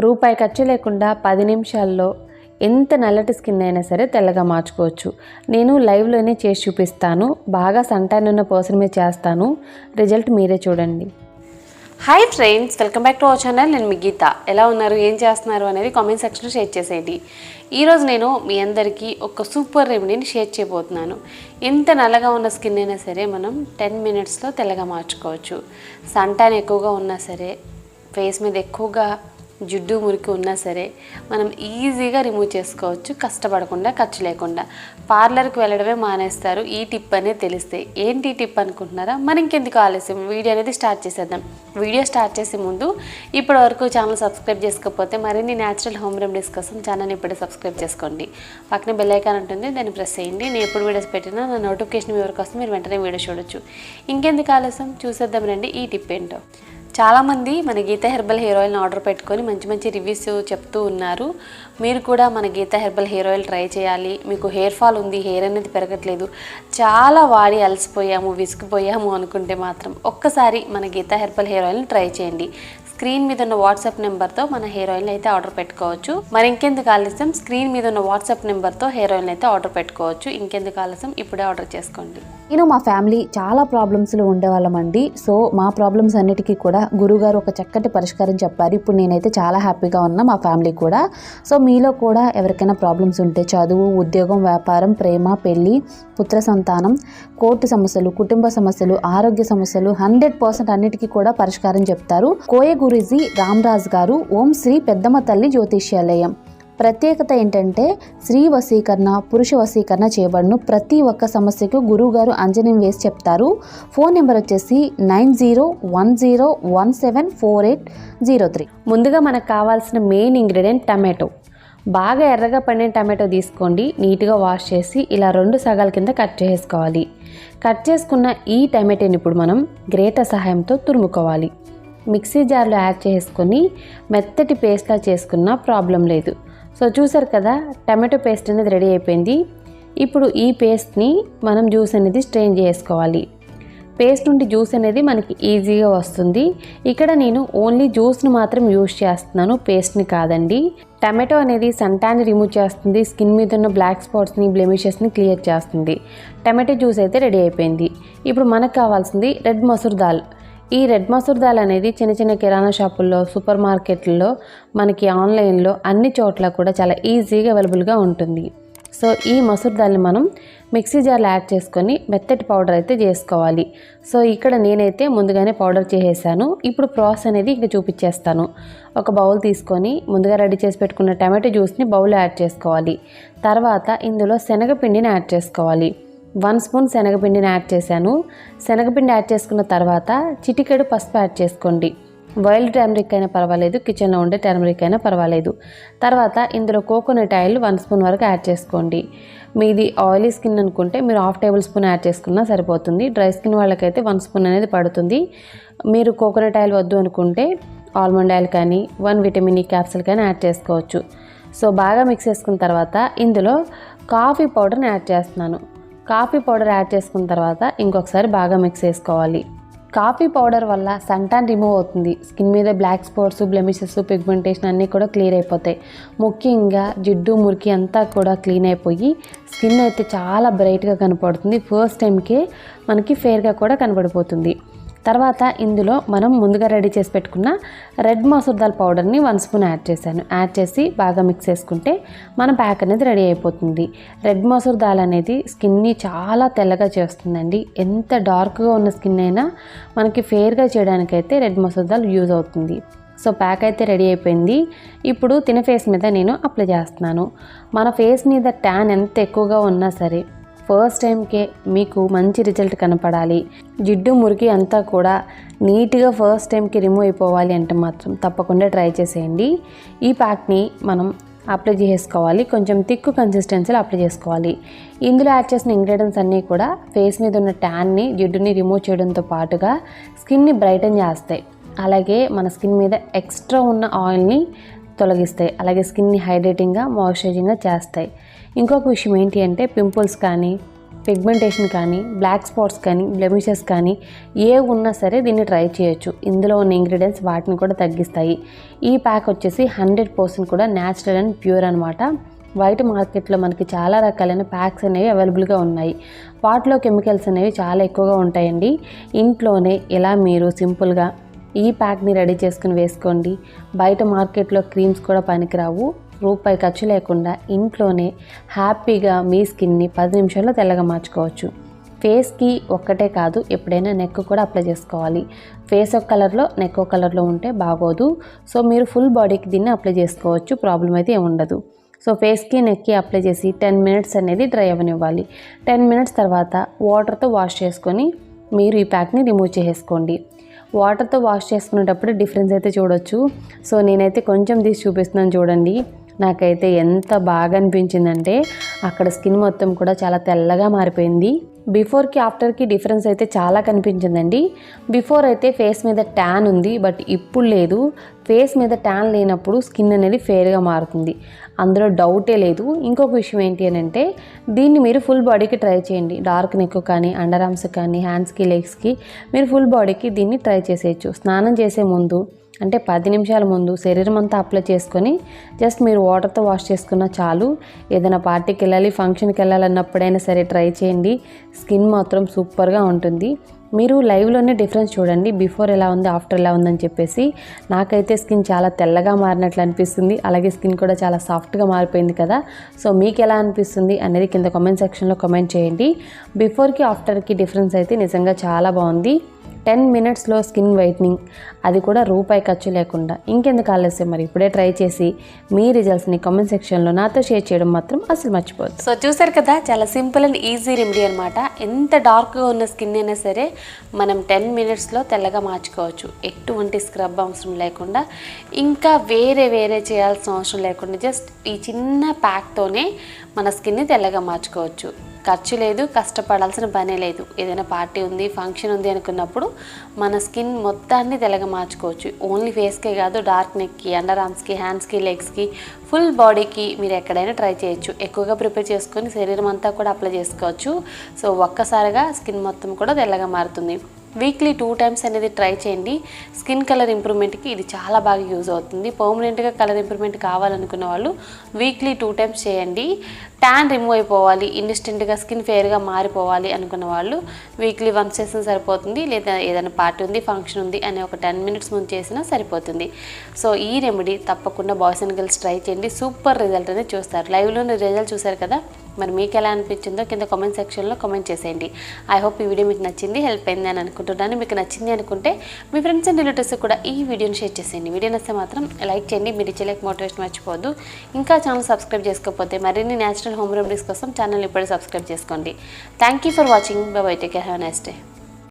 రూపాయి ఖర్చు లేకుండా 10 నిమిషాల్లో ఎంత నల్లటి స్కిన్ అయినా సరే తెల్లగా మార్చుకోవచ్చు. నేను లైవ్లోనే చేసి చూపిస్తాను. బాగా సన్‌టాన్ ఉన్న పర్సన్ మీద చేస్తాను. రిజల్ట్ మీరే చూడండి. Hi friends, welcome back to our channel. నేను మీ గీత. ఎలా ఉన్నారు, ఏం చేస్తున్నారు అనేది కామెంట్ సెక్షన్లో షేర్ చేసేయండి. ఈరోజు నేను మీ అందరికీ ఒక సూపర్ రెమెడీని షేర్ చేయబోతున్నాను. ఎంత నల్లగా ఉన్న స్కిన్ అయినా సరే మనం 10 మినిట్స్లో తెల్లగా మార్చుకోవచ్చు. సన్‌టాన్ ఎక్కువగా ఉన్నా సరే, ఫేస్ మీద ఎక్కువగా జిడ్డు మురికి ఉన్నా సరే మనం ఈజీగా రిమూవ్ చేసుకోవచ్చు, కష్టపడకుండా, ఖర్చు లేకుండా. పార్లర్కి వెళ్ళడమే మానేస్తారు ఈ టిప్ అనేది తెలిస్తే. ఏంటి టిప్ అనుకుంటున్నారా? మరి ఇంకెందుకు ఆలస్యం, వీడియో అనేది స్టార్ట్ చేసేద్దాం. వీడియో స్టార్ట్ చేసే ముందు ఇప్పటి వరకు ఛానల్ సబ్స్క్రైబ్ చేసుకోకపోతే మరిన్ని న్యాచురల్ హోమ్ రెమెడీస్ కోసం ఛానల్ని ఇప్పుడే సబ్స్క్రైబ్ చేసుకోండి. పక్కన బెల్ ఐకాన్ ఉంటుంది, దాన్ని ప్రెస్ చేయండి. నేను ఎప్పుడు వీడియోస్ పెట్టినా నా నోటిఫికేషన్ మీ వరకు వస్తే మీరు వెంటనే వీడియో చూడొచ్చు. ఇంకెందుకు ఆలస్యం, చూసేద్దాం రండి ఈ టిప్ ఏంటో. చాలామంది మన గీతా హెర్బల్ హెయిర్ ఆయిల్ని ఆర్డర్ పెట్టుకొని మంచి మంచి రివ్యూస్ చెప్తూ ఉన్నారు. మీరు కూడా మన Geeta herbal hair oil try చేయాలి. మీకు హెయిర్ ఫాల్ ఉంది, హెయిర్ అనేది పెరగట్లేదు, చాలా వాడి అలసిపోయాము, విసిగిపోయాము అనుకుంటే మాత్రం ఒక్కసారి మన గీతా హెర్బల్ హెయిర్ ఆయిల్ని ట్రై చేయండి. స్క్రీన్ మీద ఉన్న వాట్సాప్ నెంబర్తో మన హెయిర్ ఆయిల్ని అయితే ఆర్డర్ పెట్టుకోవచ్చు. మరి ఇంకెందుకు ఆలస్యం, స్క్రీన్ మీద ఉన్న వాట్సాప్ నెంబర్తో హెయిర్ ఆయిల్ని అయితే ఆర్డర్ పెట్టుకోవచ్చు. ఇంకెందుకు ఆలస్యం, ఇప్పుడే ఆర్డర్ చేసుకోండి. నేను మా ఫ్యామిలీ చాలా ప్రాబ్లమ్స్లో ఉండేవాళ్ళమండి. సో మా ప్రాబ్లమ్స్ అన్నిటికీ కూడా గురువుగారు ఒక చక్కటి పరిష్కారం చెప్పారు. ఇప్పుడు నేనైతే చాలా హ్యాపీగా ఉన్నా, మా ఫ్యామిలీ కూడా. సో మీలో కూడా ఎవరికైనా ప్రాబ్లమ్స్ ఉంటే, చదువు, ఉద్యోగం, వ్యాపారం, ప్రేమ, పెళ్ళి, పుత్ర సంతానం, కోర్టు సమస్యలు, కుటుంబ సమస్యలు, ఆరోగ్య సమస్యలు 100% అన్నిటికీ కూడా పరిష్కారం చెప్తారు. కోయ గురూజీ రామరాజ్ గారు ఓం శ్రీ పెద్దమ్మ తల్లి జ్యోతిష్యాలయం. ప్రత్యేకత ఏంటంటే స్త్రీ వశీకరణ, పురుష వశీకరణ చేయబడును. ప్రతి ఒక్క సమస్యకు గురువుగారు అంజనం వేసి చెప్తారు. ఫోన్ నెంబర్ వచ్చేసి 9010174803. ముందుగా మనకు కావాల్సిన మెయిన్ ఇంగ్రీడియంట్ టమాటో. బాగా ఎర్రగా పండిన టమాటో తీసుకోండి. నీట్గా వాష్ చేసి ఇలా 2 సగాల కింద కట్ చేసుకోవాలి. కట్ చేసుకున్న ఈ టమాటోని ఇప్పుడు మనం గ్రేటర్ సహాయంతో తురుముకోవాలి. మిక్సీ జార్లో యాడ్ చేసుకొని మెత్తటి పేస్ట్లా చేసుకున్న ప్రాబ్లం లేదు. సో చూసారు కదా, టమాటో పేస్ట్ అనేది రెడీ అయిపోయింది. ఇప్పుడు ఈ పేస్ట్ని మనం జ్యూస్ అనేది స్ట్రెయిన్ చేసుకోవాలి. పేస్ట్ నుండి జ్యూస్ అనేది మనకి ఈజీగా వస్తుంది. ఇక్కడ నేను ఓన్లీ జ్యూస్ని మాత్రం యూజ్ చేస్తున్నాను, పేస్ట్ని కాదండి. టమాటో అనేది సన్‌టాన్ని రిమూవ్ చేస్తుంది, స్కిన్ మీద ఉన్న బ్లాక్ స్పాట్స్ని, బ్లెమిషెస్ని క్లియర్ చేస్తుంది. టమాటో జ్యూస్ అయితే రెడీ అయిపోయింది. ఇప్పుడు మనకు కావాల్సింది రెడ్ మసూర్ దాల్. ఈ రెడ్ మసూర్ దాల్ అనేది చిన్న చిన్న కిరాణా షాపుల్లో, సూపర్ మార్కెట్లలో, మనకి ఆన్లైన్లో అన్ని చోట్ల కూడా చాలా ఈజీగా అవైలబుల్గా ఉంటుంది. సో ఈ మసూర్ దాల్ని మనం మిక్సీ జార్లో యాడ్ చేసుకొని మెత్తటి పౌడర్ అయితే చేసుకోవాలి. సో ఇక్కడ నేనైతే ముందుగానే పౌడర్ చేసేసాను. ఇప్పుడు ప్రాసెస్ అనేది ఇంకా చూపించేస్తాను. ఒక బౌల్ తీసుకొని ముందుగా రెడీ చేసి పెట్టుకున్న టమాటో జ్యూస్ని బౌల్లో యాడ్ చేసుకోవాలి. తర్వాత ఇందులో శనగపిండిని యాడ్ చేసుకోవాలి. 1 స్పూన్ శనగపిండిని యాడ్ చేశాను. శనగపిండి యాడ్ చేసుకున్న తర్వాత చిటికెడు పసుపు యాడ్ చేసుకోండి. వైల్డ్ టర్మరిక్ అయినా పర్వాలేదు, కిచెన్లో ఉండే టర్మరిక్ అయినా పర్వాలేదు. తర్వాత ఇందులో కోకోనట్ ఆయిల్ 1 స్పూన్ వరకు యాడ్ చేసుకోండి. మీది ఆయిలీ స్కిన్ అనుకుంటే మీరు 1/2 టేబుల్ స్పూన్ యాడ్ చేసుకున్నా సరిపోతుంది. డ్రై స్కిన్ వాళ్ళకైతే 1 స్పూన్ అనేది పడుతుంది. మీరు కోకోనట్ ఆయిల్ వద్దు అనుకుంటే ఆల్మండ్ ఆయిల్ కానీ 1 విటమిన్ ఈ క్యాప్సూల్ కానీ యాడ్ చేసుకోవచ్చు. సో బాగా మిక్స్ చేసుకున్న తర్వాత ఇందులో కాఫీ పౌడర్ని యాడ్ చేస్తున్నాను. కాఫీ పౌడర్ యాడ్ చేసుకున్న తర్వాత ఇంకొకసారి బాగా మిక్స్ చేసుకోవాలి. కాఫీ పౌడర్ వల్ల సన్‌టాన్ రిమూవ్ అవుతుంది. స్కిన్ మీద బ్లాక్ స్పాట్స్, బ్లెమిషెస్, పిగ్మెంటేషన్ అన్నీ కూడా క్లియర్ అయిపోతాయి. ముఖ్యంగా జిడ్డు మురికి అంతా కూడా క్లీన్ అయిపోయి స్కిన్ అయితే చాలా బ్రైట్గా కనపడుతుంది. ఫస్ట్ టైంకే మనకి ఫేర్గా కూడా కనబడిపోతుంది. తర్వాత ఇందులో మనం ముందుగా రెడీ చేసి పెట్టుకున్న రెడ్ మసూర్ దాల్ పౌడర్ని 1 స్పూన్ యాడ్ చేశాను. యాడ్ చేసి బాగా మిక్స్ చేసుకుంటే మన ప్యాక్ అనేది రెడీ అయిపోతుంది. రెడ్ మసూర్ దాల్ అనేది స్కిన్ని చాలా తెల్లగా చేస్తుందండి. ఎంత డార్క్గా ఉన్న స్కిన్ అయినా మనకి ఫేర్గా చేయడానికైతే రెడ్ మసూర్ దాల్ యూజ్ అవుతుంది. సో ప్యాక్ అయితే రెడీ అయిపోయింది. ఇప్పుడు తిన ఫేస్ మీద నేను అప్లై చేస్తున్నాను. మన ఫేస్ మీద ట్యాన్ ఎంత ఎక్కువగా ఉన్నా సరే ఫస్ట్ టైంకే మీకు మంచి రిజల్ట్ కనపడాలి, జిడ్డు మురికి అంతా కూడా నీట్గా ఫస్ట్ టైంకి రిమూవ్ అయిపోవాలి అంటే మాత్రం తప్పకుండా ట్రై చేసేయండి. ఈ ప్యాక్ని మనం అప్లై చేసుకోవాలి. కొంచెం థిక్ కన్సిస్టెన్సీలో అప్లై చేసుకోవాలి. ఇందులో యాడ్ చేసిన ఇంగ్రీడియంట్స్ అన్నీ కూడా ఫేస్ మీద ఉన్న ట్యాన్ని, జిడ్డుని రిమూవ్ చేయడంతో పాటుగా స్కిన్ని బ్రైటన్ చేస్తాయి. అలాగే మన స్కిన్ మీద ఎక్స్ట్రా ఉన్న ఆయిల్ని తొలగిస్తాయి. అలాగే స్కిన్ని హైడ్రేటింగ్గా, మాయిశ్చరైజింగ్గా చేస్తాయి. ఇంకొక విషయం ఏంటి అంటే పింపుల్స్ కానీ పిగ్మెంటేషన్ కానీ, బ్లాక్ స్పాట్స్ కానీ, బ్లెమిషెస్ కానీ ఏ ఉన్నా సరే దీన్ని ట్రై చేయొచ్చు. ఇందులో ఉన్న ఇంగ్రీడియంట్స్ వాటిని కూడా తగ్గిస్తాయి. ఈ ప్యాక్ వచ్చేసి 100% కూడా న్యాచురల్ అండ్ ప్యూర్ అనమాట. బయట మార్కెట్లో మనకి చాలా రకాలైన ప్యాక్స్ అనేవి అవైలబుల్గా ఉన్నాయి. వాటిలో కెమికల్స్ అనేవి చాలా ఎక్కువగా ఉంటాయండి. ఇంట్లోనే ఇలా మీరు సింపుల్గా ఈ ప్యాక్ని రెడీ చేసుకుని వేసుకోండి. బయట మార్కెట్లో క్రీమ్స్ కూడా పనికిరావు. రూపాయి ఖర్చు లేకుండా ఇంట్లోనే హ్యాపీగా మీ స్కిన్ని 10 నిమిషాల్లో తెల్లగా మార్చుకోవచ్చు. ఫేస్కి ఒక్కటే కాదు, ఎప్పుడైనా నెక్ కూడా అప్లై చేసుకోవాలి. ఫేస్ ఒక కలర్లో, నెక్ ఒక కలర్లో ఉంటే బాగోదు. సో మీరు ఫుల్ బాడీకి దీన్ని అప్లై చేసుకోవచ్చు, ప్రాబ్లం అయితే ఏముండదు. సో ఫేస్కి, నెక్కి అప్లై చేసి 10 మినిట్స్ అనేది డ్రై అవ్వనివ్వాలి. 10 మినిట్స్ తర్వాత వాటర్తో వాష్ చేసుకొని మీరు ఈ ప్యాక్ని రిమూవ్ చేసేసుకోండి. వాటర్తో వాష్ చేసుకునేటప్పుడు డిఫరెన్స్ అయితే చూడొచ్చు. సో నేనైతే కొంచెం తీసి చూపిస్తున్నాను చూడండి. నాకైతే ఎంత బాగా అనిపించిందంటే అక్కడ స్కిన్ మొత్తం కూడా చాలా తెల్లగా మారిపోయింది. బిఫోర్కి ఆఫ్టర్కి డిఫరెన్స్ అయితే చాలా కనిపించిందండి. బిఫోర్ అయితే ఫేస్ మీద ట్యాన్ ఉంది, బట్ ఇప్పుడు లేదు. ఫేస్ మీద ట్యాన్ లేనప్పుడు స్కిన్ అనేది ఫేర్గా మారుతుంది, అందులో డౌటే లేదు. ఇంకొక విషయం ఏంటి అని అంటే దీన్ని మీరు ఫుల్ బాడీకి ట్రై చేయండి. డార్క్ నెక్ కానీ, అండర్ ఆర్మ్స్ కానీ, హ్యాండ్స్కి, లెగ్స్కి మీరు ఫుల్ బాడీకి దీన్ని ట్రై చేసేయచ్చు. స్నానం చేసే ముందు అంటే 10 నిమిషాల ముందు శరీరం అంతా అప్లై చేసుకొని జస్ట్ మీరు వాటర్తో వాష్ చేసుకున్నా చాలు. ఏదైనా పార్టీకి వెళ్ళాలి, ఫంక్షన్కి వెళ్ళాలన్నప్పుడైనా సరే ట్రై చేయండి. స్కిన్ మాత్రం సూపర్గా ఉంటుంది. మీరు లైవ్లోనే డిఫరెన్స్ చూడండి, బిఫోర్ ఎలా ఉంది, ఆఫ్టర్ ఎలా ఉందని చెప్పేసి. నాకైతే స్కిన్ చాలా తెల్లగా మారినట్లు అనిపిస్తుంది, అలాగే స్కిన్ కూడా చాలా సాఫ్ట్గా మారిపోయింది కదా. సో మీకు ఎలా అనిపిస్తుంది అనేది కింద కామెంట్ సెక్షన్లో కామెంట్ చేయండి. బిఫోర్కి ఆఫ్టర్కి డిఫరెన్స్ అయితే నిజంగా చాలా బాగుంది. 10 మినిట్స్లో స్కిన్ వైట్నింగ్, అది కూడా రూపాయి ఖర్చు లేకుండా. ఇంకెందుకు ఆలస్యం, మరి ఇప్పుడే ట్రై చేసి మీ రిజల్ట్స్ని కామెంట్ సెక్షన్లో నాతో షేర్ చేయడం మాత్రం అసలు మర్చిపోద్దు. సో చూసారు కదా, చాలా సింపుల్ అండ్ ఈజీ రెమెడీ అనమాట. ఎంత డార్క్గా ఉన్న స్కిన్ అయినా సరే మనం 10 మినిట్స్లో తెల్లగా మార్చుకోవచ్చు. ఎటువంటి స్క్రబ్ అవసరం లేకుండా, ఇంకా వేరే చేయాల్సిన అవసరం లేకుండా జస్ట్ ఈ చిన్న ప్యాక్తోనే మన స్కిన్ని తెల్లగా మార్చుకోవచ్చు. ఖర్చు లేదు, కష్టపడాల్సిన పనే లేదు. ఏదైనా పార్టీ ఉంది, ఫంక్షన్ ఉంది అనుకున్నప్పుడు మన స్కిన్ మొత్తాన్ని తెల్లగా మార్చుకోవచ్చు. ఓన్లీ ఫేస్కే కాదు, డార్క్ నెక్కి, అండర్ ఆర్మ్స్కి, హ్యాండ్స్కి, లెగ్స్కి, ఫుల్ బాడీకి మీరు ఎక్కడైనా ట్రై చేయొచ్చు. ఎక్కువగా ప్రిపేర్ చేసుకొని శరీరం అంతా కూడా అప్లై చేసుకోవచ్చు. సో ఒక్కసారిగా స్కిన్ మొత్తం కూడా తెల్లగా మారుతుంది. వీక్లీ 2 టైమ్స్ అనేది ట్రై చేయండి. స్కిన్ కలర్ ఇంప్రూవ్మెంట్కి ఇది చాలా బాగా యూజ్ అవుతుంది. పర్మనెంట్గా కలర్ ఇంప్రూవ్మెంట్ కావాలనుకున్న వాళ్ళు వీక్లీ 2 టైమ్స్ చేయండి. ట్యాన్ రిమూవ్ అయిపోవాలి, ఇన్స్టెంట్గా స్కిన్ ఫేర్గా మారిపోవాలి అనుకున్న వాళ్ళు వీక్లీ 1 సెషన్ సరిపోతుంది. లేదా ఏదైనా పార్టీ ఉంది, ఫంక్షన్ ఉంది అని ఒక 10 మినిట్స్ ముందు చేసినా సరిపోతుంది. సో ఈ రెమెడీ తప్పకుండా బాయ్స్ అండ్ గర్ల్స్ ట్రై చేయండి. సూపర్ రిజల్ట్ అనేది చూస్తారు. లైవ్లోనే రిజల్ట్ చూసారు కదా, మరి మీకు ఎలా అనిపించిందో కింద కామెంట్ సెక్షన్లో కామెంట్ చేసేయండి. ఐ హోప్ ఈ వీడియో మీకు నచ్చింది, హెల్ప్ అయింది అని అనుకుంటున్నాను. మీకు నచ్చింది అనుకుంటే మీ ఫ్రెండ్స్ అండ్ రిలేటివ్స్ కూడా ఈ వీడియోని షేర్ చేసేయండి. వీడియో నచ్చితే మాత్రం లైక్ చేయండి. మీరు ఇచ్చే లైక్ మోటివేషన్ మర్చిపోవద్దు. ఇంకా ఛానల్ సబ్స్క్రైబ్ చేసుకోకపోతే మరిన్ని న్యాచురల్ హోమ్ రెమెడీస్ కోసం ఛానల్ ఇప్పుడే సబ్స్క్రైబ్ చేసుకోండి. Thank you for watching. By by, take care, have a nice day.